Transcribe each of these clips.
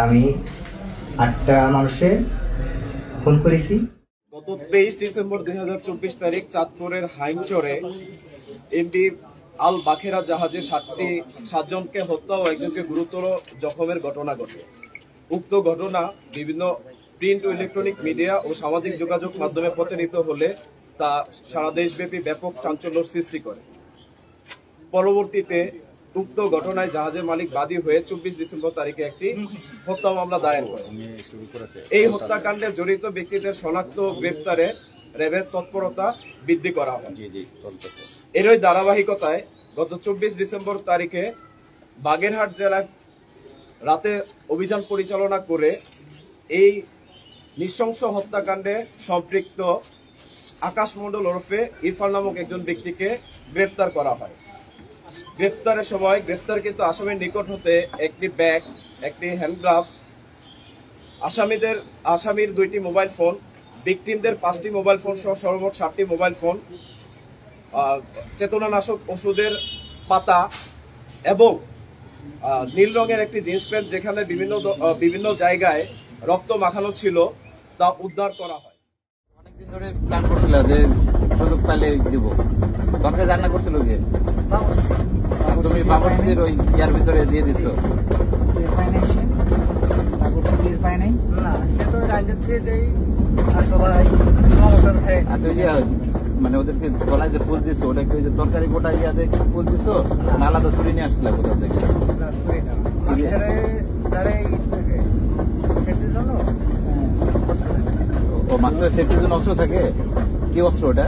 আমি 8টা মানুষে ফোন করেছি। গত 23 ডিসেম্বর 2024 তারিখ চাঁদপুরের হাইমচরে এমটি আল বাখেরা জাহাজে 7জনকে হত্যা ও একজনকে গুরুতর জখমের ঘটনা ঘটে। উক্ত ঘটনা বিভিন্ন প্রিন্ট ও ইলেকট্রনিক মিডিয়া ও সামাজিক যোগাযোগ মাধ্যমে প্রচারিত হলে তা সারা দেশব্যাপী ব্যাপক চাঞ্চল্য সৃষ্টি করে। পরবর্তীতে উক্ত ঘটনায় জাহাজের মালিক বাদী হয়ে 24 ডিসেম্বর তারিখে একটি হত্যা মামলা দায়ের করে। এই হত্যাকাণ্ডে জড়িত ব্যক্তিদের শনাক্ত ও গ্রেফতারে র্যাবের তৎপরতা বৃদ্ধি করা হয়। এরই ধারাবাহিকতায় গত 24 ডিসেম্বর তারিখে বাগেরহাট জেলায় রাতে অভিযান পরিচালনা করে এই নৃশংস হত্যাকাণ্ডে সম্পৃক্ত আকাশ মণ্ডল ওরফে ইরফান নামক একজন ব্যক্তিকে গ্রেফতার করা হয়। গ্রেফতারের সময় গ্রেফতারকৃত আসামির নিকট হতে একটি ব্যাগ, একটি হ্যান্ডগ্লাভ, আসামির 2টি মোবাইল ফোন, ভিকটিমদের 5টি মোবাইল ফোন সহ সর্বমোট 7টি মোবাইল ফোন, চেতনানাশক ওষুধের পাতা এবং নীল রঙের একটি জিন্স প্যান্ট যেখানে বিভিন্ন জায়গায় রক্ত মাখানো ছিল তা উদ্ধার করা হয়। অনেকদিন ধরে প্ল্যান করছিল যে সুযোগ পাইলে দিব, তখন রান্না করছিল যে তুমি বাবুর্চির ওই ইয়ার ভিতরে দিয়ে দিচ্ছ। মানে ওদেরকে গলায় যে পোজ দিচ্ছ ওটা কি ওই যে তরকারি গোটা ইয়াতে পোজ দিচ্ছ না আলাদা ছুরি নিয়ে আসছিল কোথাও থেকে? ও মাত্র সেফটির জন্য অস্ত্র থাকে? কি অস্ত্র ওটা?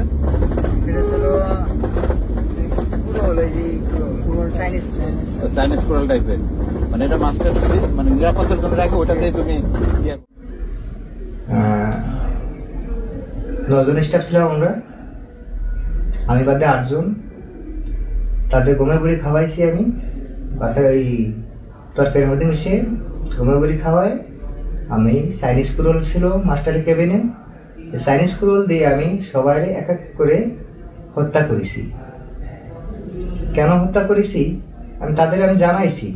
চাইনিজ কোরাল টাইপের, মানে এটা মাস্টার ছুরি, মানে নিরাপত্তার জন্য রাখে, ওটাতে তুমি 9 জন স্টাফ ছিলাম আমরা, আমি বাদে 8 জন। তাদের গমের বড়ি খাওয়াইছি আমি, বাটা ওই তরকারির মধ্যে মিশিয়ে গমের বড়ি খাওয়াই। আমি চাইনিজ কুরল ছিল মাস্টারের কেবিনে, চাইনিজ কুরল দিয়ে আমি সবাই এক এক করে হত্যা করেছি। কেন হত্যা করেছি আমি তাদের জানাইছি।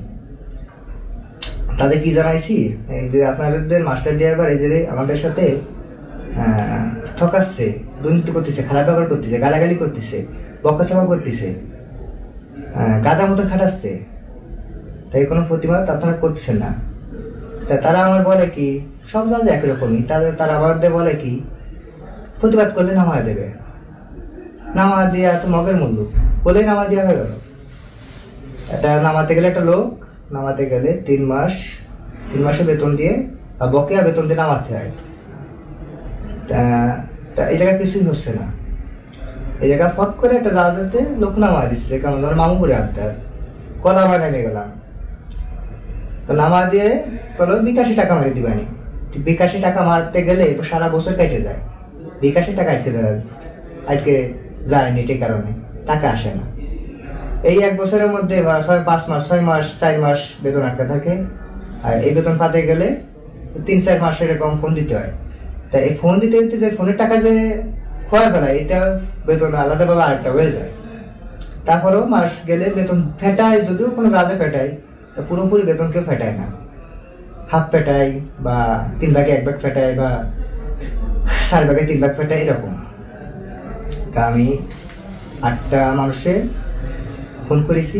তাদের কি জানাইছি, এই যে আপনাদের মাস্টার ড্রাইভার এই যে আমাদের সাথে ঠকাচ্ছে, দুর্নীতি করতেছে, খারাপ ব্যবহার করতেছে, গালাগালি করতেছে, বকাচকা করতেছে, গাদা মতো খাটাচ্ছে, তাই কোনো প্রতিবাদ আপনারা করতেছেন না। তা তারা আমার বলে কি সব জায়গায় একরকমই, তারা আমাদের বলে কি প্রতিবাদ করলে নামা দেবে, নামা দিয়ে এত মগের মূল্য বলেই নামা দেওয়া হয়ে গেল। এটা নামাতে গেলে একটা লোক নামাতে গেলে 3 মাসের বেতন দিয়ে বা বকেয়া বেতন দিয়ে নামাতে হয়। তা এই জায়গায় কিছুই হচ্ছে না। এই জায়গায় ফট করে একটা জাহাজেতে লোক নামা দিচ্ছে, কেমন ধর মামু করে আনতে কলা আমরা নেমে গেলাম। তো নামা দিয়ে বলো 82 টাকা মারি দিবানি। 82 টাকা মারতে গেলে সারা বছর কেটে যায়, 82 টাকা আটকে যায় নেটের কারণে টাকা আসে না। এই 1 বছরের মধ্যে বা 5 মাস 6 মাস 4 মাস বেতন আটকে থাকে। আর এই বেতন পাতে গেলে 3-4 মাস এরকম ফোন দিতে হয়। তাই এই ফোন দিতে দিতে যে ফোনের টাকা যে খোয়া ফেলায়, এটা বেতন আলাদাভাবে আরেকটা হয়ে যায়। তারপরেও মাস গেলে বেতন ফেটায়, যদিও কোনো জাহাজে ফেটায়, তা পুরোপুরি বেতন কেউ ফেটায় না, হাফ ফেটায় বা 3 ভাগে 1 ভাগ ফেটায় বা 4 ভাগে 3 ভাগ ফেটায় এরকম। তা আমি 8টা মানুষে ফোন করেছি।